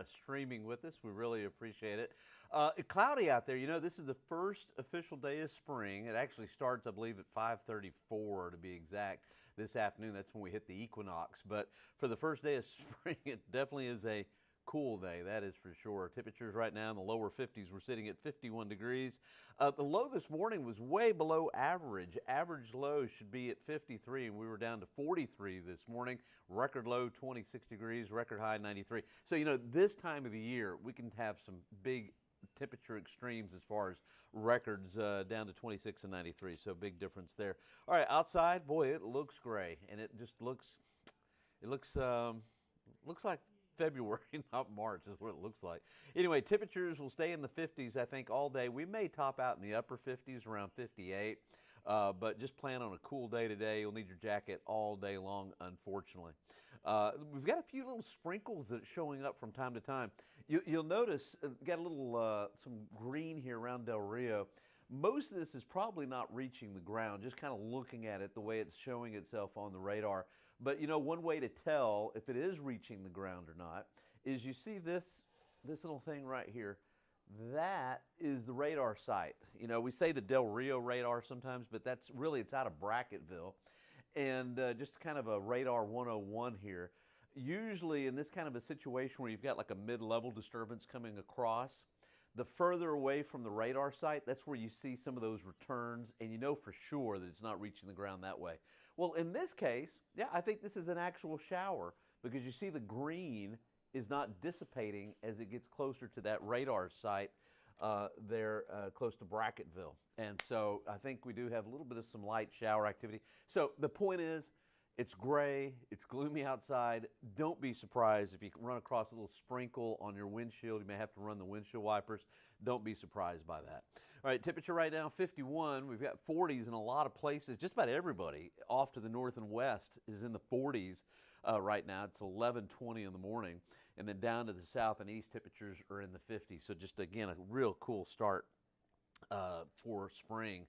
streaming with us. We really appreciate it. It's cloudy out there. You know, this is the first official day of spring. It actually starts, I believe, at 5:34 to be exact this afternoon. That's when we hit the equinox. But for the first day of spring, it definitely is a cool day, that is for sure. Temperatures right now in the lower 50s. We're sitting at 51 degrees. The low this morning was way below average. Average low should be at 53, and we were down to 43 this morning. Record low 26 degrees, record high 93. So, you know, this time of the year, we can have some big temperature extremes as far as records down to 26 and 93. So big difference there. All right, outside, boy, it looks gray, and it just looks, looks like February, not March, is what it looks like. Anyway, temperatures will stay in the 50s, I think, all day. We may top out in the upper 50s, around 58, but just plan on a cool day today. You'll need your jacket all day long, unfortunately. We've got a few little sprinkles that are showing up from time to time. You'll notice, got a little, some green here around Del Rio. Most of this is probably not reaching the ground, just kind of looking at it the way it's showing itself on the radar. But you know, one way to tell if it is reaching the ground or not is you see this little thing right here. That is the radar site. You know, we say the Del Rio radar sometimes, but that's really, it's out of Bracketville. And just kind of a radar 101 here. Usually in this kind of a situation where you've got like a mid-level disturbance coming across, the further away from the radar site, that's where you see some of those returns, and you know for sure that it's not reaching the ground that way. Well, in this case, yeah, I think this is an actual shower because you see the green is not dissipating as it gets closer to that radar site there close to Bracketville. And so I think we do have a little bit of some light shower activity. So the point is, it's gray, it's gloomy outside. Don't be surprised if you run across a little sprinkle on your windshield. You may have to run the windshield wipers. Don't be surprised by that. All right, temperature right now, 51. We've got 40s in a lot of places. Just about everybody off to the north and west is in the 40s right now. It's 11:20 in the morning. And then down to the south and east, temperatures are in the 50s. So just, again, a real cool start for spring.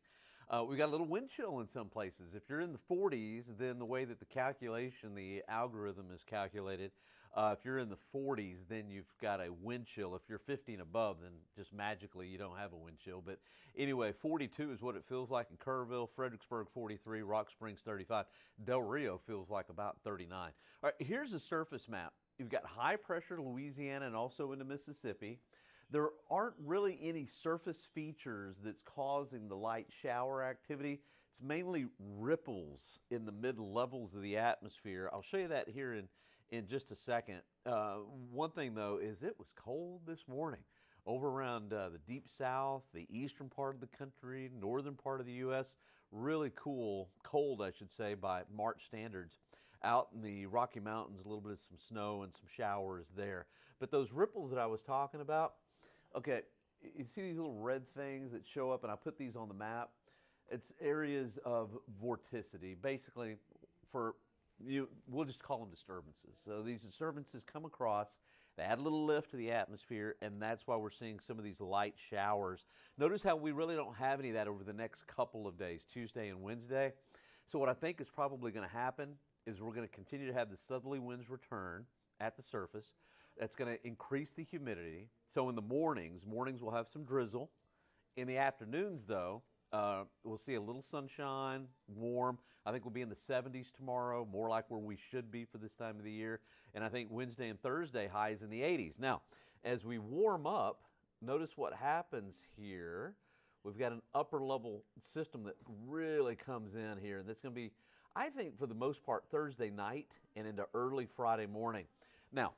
We got a little wind chill in some places. If you're in the 40s, then the way that the calculation, the algorithm is calculated, if you're in the 40s, then you've got a wind chill. If you're 50 and above, then just magically you don't have a wind chill. But anyway, 42 is what it feels like in Kerrville, Fredericksburg 43, Rock Springs 35. Del Rio feels like about 39. All right, here's a surface map. You've got high pressure Louisiana and also into Mississippi. There aren't really any surface features that's causing the light shower activity. It's mainly ripples in the mid-levels of the atmosphere. I'll show you that here in just a second. One thing, though, is it was cold this morning over around the deep south, the eastern part of the country, northern part of the U.S. Really cool, cold, I should say, by March standards. Out in the Rocky Mountains, a little bit of some snow and some showers there. But those ripples that I was talking about, okay, you see these little red things that show up, and I put these on the map. It's areas of vorticity. Basically, we'll just call them disturbances. So these disturbances come across, they add a little lift to the atmosphere, and that's why we're seeing some of these light showers. Notice how we really don't have any of that over the next couple of days, Tuesday and Wednesday. So what I think is probably going to happen is we're going to continue to have the southerly winds return at the surface. That's going to increase the humidity. So in the mornings we'll have some drizzle. In the afternoons, though, we'll see a little sunshine, warm. I think we'll be in the 70s tomorrow, more like where we should be for this time of the year. And I think Wednesday and Thursday, highs in the 80s. Now, as we warm up, notice what happens here. We've got an upper level system that really comes in here, and that's going to be, I think, for the most part, Thursday night and into early Friday morning. Now,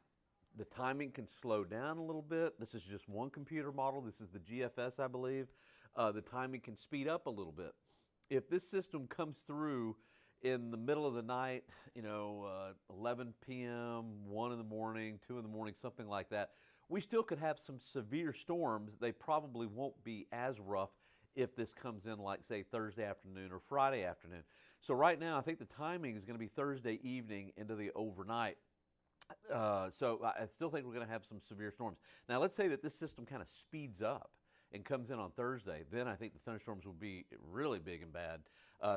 the timing can slow down a little bit. This is just one computer model. This is the GFS, I believe. The timing can speed up a little bit. If this system comes through in the middle of the night, 11 p.m., 1 in the morning, 2 in the morning, something like that, we still could have some severe storms. They probably won't be as rough if this comes in like, say, Thursday afternoon or Friday afternoon. So right now, I think the timing is going to be Thursday evening into the overnight. So I still think we're going to have some severe storms. Now, let's say that this system kind of speeds up and comes in on Thursday. Then I think the thunderstorms will be really big and bad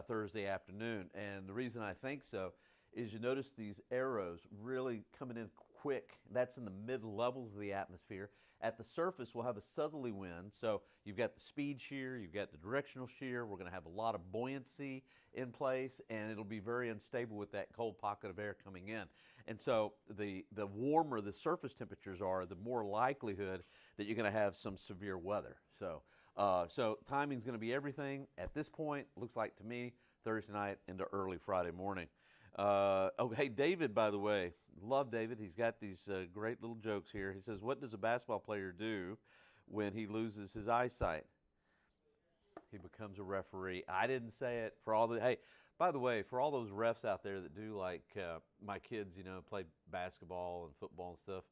Thursday afternoon. And the reason I think so is you notice these arrows really coming in quick. That's in the mid-levels of the atmosphere. At the surface, we'll have a southerly wind. So you've got the speed shear, you've got the directional shear. We're going to have a lot of buoyancy in place, and it'll be very unstable with that cold pocket of air coming in. And so the warmer the surface temperatures are, the more likelihood that you're going to have some severe weather. So timing's going to be everything. At this point, looks like to me, Thursday night into early Friday morning. Oh, hey, David, by the way, love David. He's got these great little jokes here. He says, what does a basketball player do when he loses his eyesight? He becomes a referee. I didn't say it. Hey, by the way, for all those refs out there that do, like my kids, play basketball and football and stuff,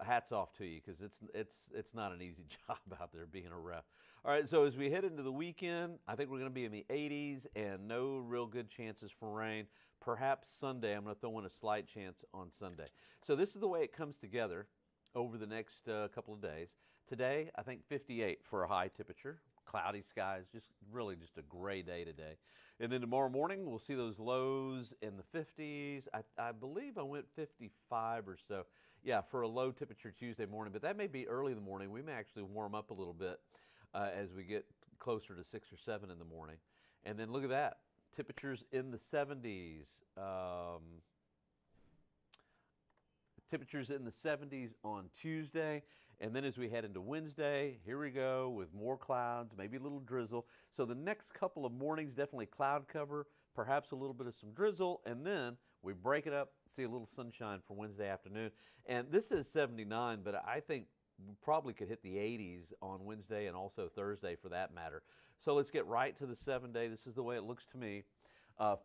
hats off to you, because it's not an easy job out there being a ref. All right, so as we head into the weekend, I think we're going to be in the 80s and no real good chances for rain. Perhaps Sunday, I'm going to throw in a slight chance on Sunday. So this is the way it comes together over the next couple of days. Today, I think 58 for a high temperature. Cloudy skies, just a gray day today. And then tomorrow morning, we'll see those lows in the 50s. I believe I went 55 or so. Yeah, for a low temperature Tuesday morning, but that may be early in the morning. We may actually warm up a little bit as we get closer to 6 or 7 in the morning. And then look at that, temperatures in the 70s. Temperatures in the 70s on Tuesday. And then as we head into Wednesday, here we go with more clouds, maybe a little drizzle. So the next couple of mornings, definitely cloud cover, perhaps a little bit of some drizzle, and then we break it up, see a little sunshine for Wednesday afternoon. And this is 79, but I think we probably could hit the 80s on Wednesday and also Thursday for that matter. So let's get right to the 7-day. This is the way it looks to me.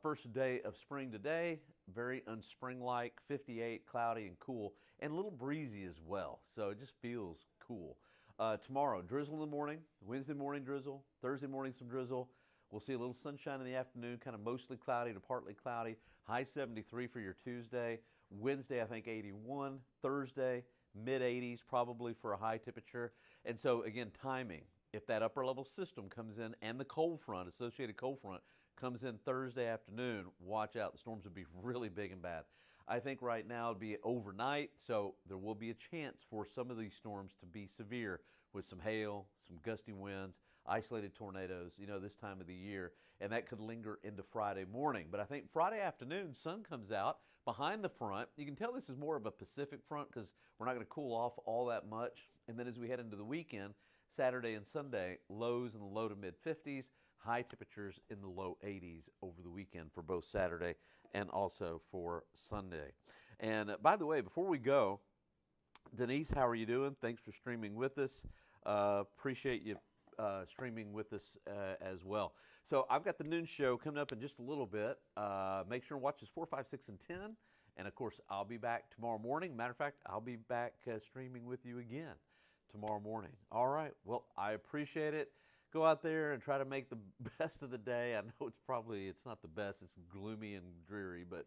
First day of spring today, very unspring-like, 58, cloudy and cool, and a little breezy as well. So it just feels cool. Tomorrow, drizzle in the morning, Wednesday morning drizzle, Thursday morning some drizzle. We'll see a little sunshine in the afternoon, kind of mostly cloudy to partly cloudy. High 73 for your Tuesday. Wednesday, I think 81. Thursday, mid-80s probably for a high temperature. And so, again, timing. If that upper level system comes in and the cold front, associated cold front, comes in Thursday afternoon, watch out. The storms would be really big and bad. I think right now it'll be overnight, so there will be a chance for some of these storms to be severe with some hail, some gusty winds, isolated tornadoes, this time of the year, and that could linger into Friday morning. But I think Friday afternoon, sun comes out behind the front. You can tell this is more of a Pacific front because we're not going to cool off all that much. And then as we head into the weekend, Saturday and Sunday, lows in the low to mid 50s, high temperatures in the low 80s over the weekend for both Saturday and also for Sunday. And by the way, before we go, Denise, how are you doing? Thanks for streaming with us. Appreciate you streaming with us as well. So I've got the noon show coming up in just a little bit. Make sure and watch us 4, 5, 6, and 10. And of course, I'll be back tomorrow morning. Matter of fact, I'll be back streaming with you again tomorrow morning. All right. Well, I appreciate it. Go out there and try to make the best of the day. I know it's not the best. It's gloomy and dreary, but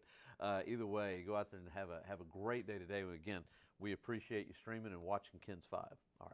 either way, go out there and have a great day today. Again, we appreciate you streaming and watching KENS 5. All right.